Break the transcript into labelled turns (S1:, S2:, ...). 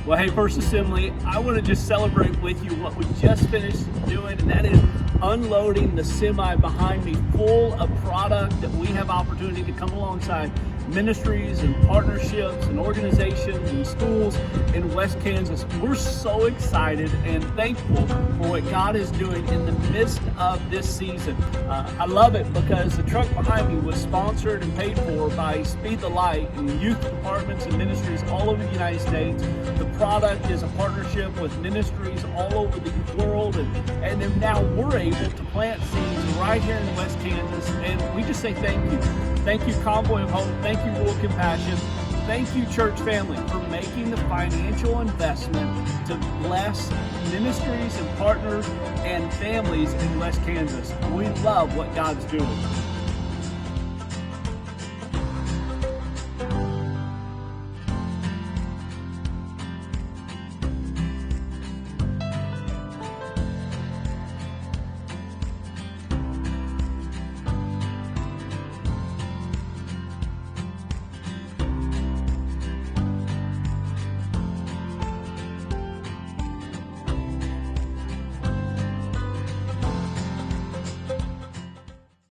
S1: Well, hey, First Assembly, I want to just celebrate with you what we just finished doing, and that is unloading the semi behind me full of product that we have opportunity to come alongside ministries and partnerships and organizations and schools in West Kansas. We're so excited and thankful for what God is doing in the midst of this season. I love it because the truck behind me was sponsored and paid for by Speed the Light and youth departments and ministries all over the United States. The product is a partnership with ministries all over the world, and then now we're able to plant seeds right here in West Kansas, and we just say thank you. Thank you, Convoy of Hope. Thank you, Rural Compassion. Thank you, church family, for making the financial investment to bless ministries and partners and families in West Kansas. We love what God's doing.